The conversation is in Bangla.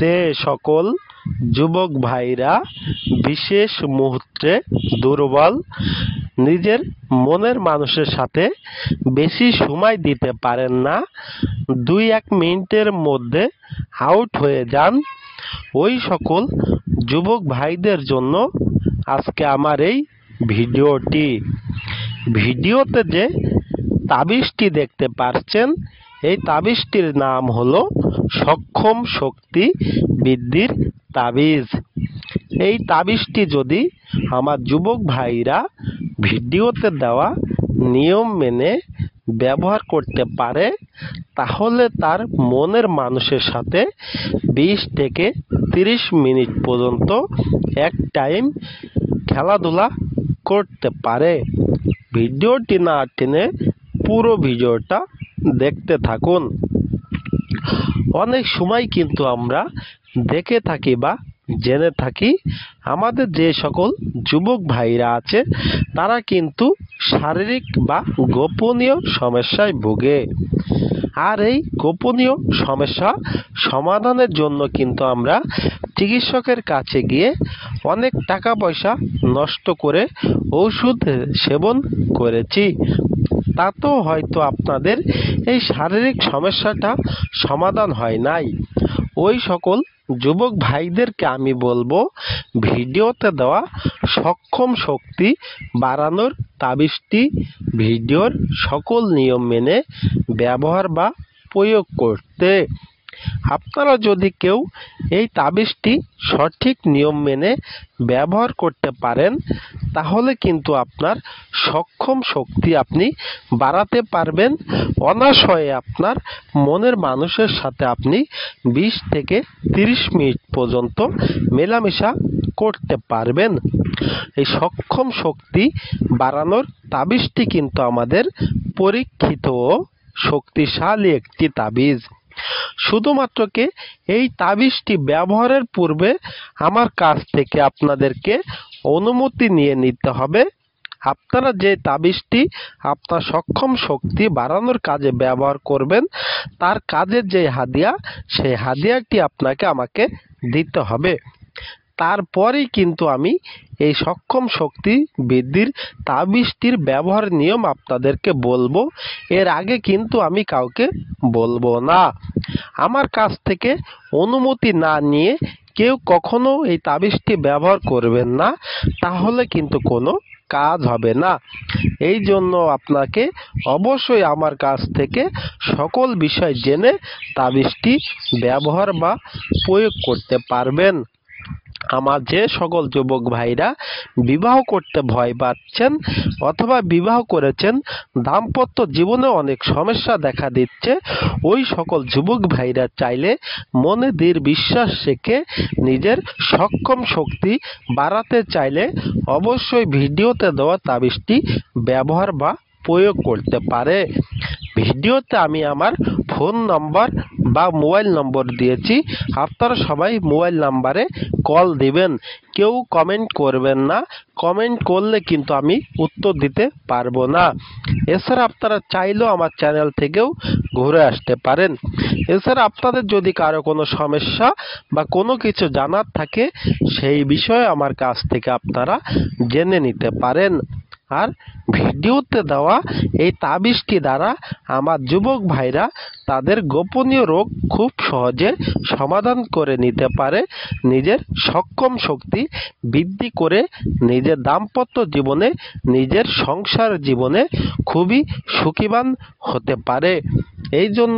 যে সকল যুবক ভাইরা বিশেষ মুহূর্তে দুর্বল, নিজের মনের মানুষের সাথে বেশি সময় দিতে পারেন না, 2-1 মিনিটের মধ্যে আউট হয়ে যান, ওই সকল যুবক ভাইদের জন্য আজকে আমার এই ভিডিওতে যে তাবিজটি দেখতে পাচ্ছেন, এই তাবিজটির নাম হলো সক্ষম শক্তি বৃদ্ধির তাবিজ। এই তাবিজটি যদি আমার যুবক ভাইরা ভিডিওতে দেওয়া নিয়ম মেনে ব্যবহার করতে পারে, তাহলে তার মনের মানুষের সাথে 20 থেকে 30 মিনিট পর্যন্ত এক টাইম খেলাধুলা করতে পারে। ভিডিওটি না টেনে পুরো ভিডিওটা দেখতে থাকুন। অনেক সময় কিন্তু আমরা দেখে থাকি বা জেনে থাকি, আমাদের যে সকল যুবক ভাইরা আছে তারা কিন্তু শারীরিক বা গোপনীয় সমস্যায় ভোগে। আর এই গোপনীয় সমস্যা সমাধানের জন্য কিন্তু আমরা চিকিৎসকের কাছে গিয়ে অনেক টাকা পয়সা নষ্ট করে ওষুধ সেবন করেছি, তাতেও হয়তো আপনাদের এই শারীরিক সমস্যাটা সমাধান হয় নাই। ওই সকল যুবক ভাইদেরকে আমি বলবো, ভিডিওতে দেওয়া সক্ষম শক্তি বাড়ানোর তাবিজটি ভিডিওর সকল নিয়ম মেনে ব্যবহার বা প্রয়োগ করতে। আপনারা যদি কেউ এই তাবিজটি সঠিক নিয়ম মেনে ব্যবহার করতে পারেন, তাহলে কিন্তু আপনার সক্ষম শক্তি আপনি বাড়াতে পারবেন। অনায়াসে আপনার মনের মানুষের সাথে আপনি 20 থেকে 30 মিনিট পর্যন্ত মেলামেশা করতে পারবেন। এই সক্ষম শক্তি বাড়ানোর তাবিজটি কিন্তু আমাদের পরীক্ষিত ও শক্তিশালী একটি তাবিজ। শুধুমাত্র এই তাবিজটি ব্যবহারের পূর্বে আমার কাছ থেকে আপনাদেরকে অনুমতি নিয়ে নিতে হবে। আপনারা যে তাবিজটি আপনার সক্ষম শক্তি বাড়ানোর কাজে ব্যবহার করবেন, তার কাজের যে হাদিয়া, সেই হাদিয়াটি আপনাকে আমাকে দিতে হবে। তারপরেই কিন্তু আমি এই সক্ষম শক্তি বৃদ্ধির তাবিজটির ব্যবহার নিয়ম আপনাদেরকে বলবো। এর আগে কিন্তু আমি কাউকে বলবো না। আমার কাছ থেকে অনুমতি না নিয়ে কেউ কখনো এই তাবিজটি ব্যবহার করবেন না, তাহলে কিন্তু কোনো কাজ হবে না। এই জন্য আপনাকে অবশ্যই আমার কাছ থেকে সকল বিষয় জেনে তাবিজটি ব্যবহার বা প্রয়োগ করতে পারবেন। আমার যে সকল যুবক ভাইরা বিবাহ করতে ভয় পাচ্ছেন অথবা বিবাহ করেছেন, দাম্পত্য জীবনে অনেক সমস্যা দেখা দিচ্ছে, ওই সকল যুবক ভাইরা চাইলে মনে দৃঢ় বিশ্বাস রেখে নিজের সক্ষম শক্তি বাড়াতে চাইলে অবশ্যই ভিডিওতে দেওয়া তাবিজটি ব্যবহার বা প্রয়োগ করতে পারে। ভিডিওতে আমি আমার ফোন নম্বর বা মোবাইল নম্বর দিয়েছি, আপনারা সবাই মোবাইল নাম্বারে কল দিবেন। কেউ কমেন্ট করবেন না, কমেন্ট করলে কিন্তু আমি উত্তর দিতে পারবো না। এছাড়া আপনারা চাইলেও আমার চ্যানেল থেকেও ঘুরে আসতে পারেন। এছাড়া আপনাদের যদি কারো কোনো সমস্যা বা কোনো কিছু জানার থাকে, সেই বিষয়ে আমার কাছ থেকে আপনারা জেনে নিতে পারেন। আর ভিডিওতে দেওয়া এই তাবিজটি দ্বারা আমার যুবক ভাইরা তাদের গোপনীয় রোগ খুব সহজে সমাধান করে নিতে পারে, নিজের সক্ষম শক্তি বৃদ্ধি করে নিজের দাম্পত্য জীবনে, নিজের সংসার জীবনে খুবই সুখীবান হতে পারে। এই জন্য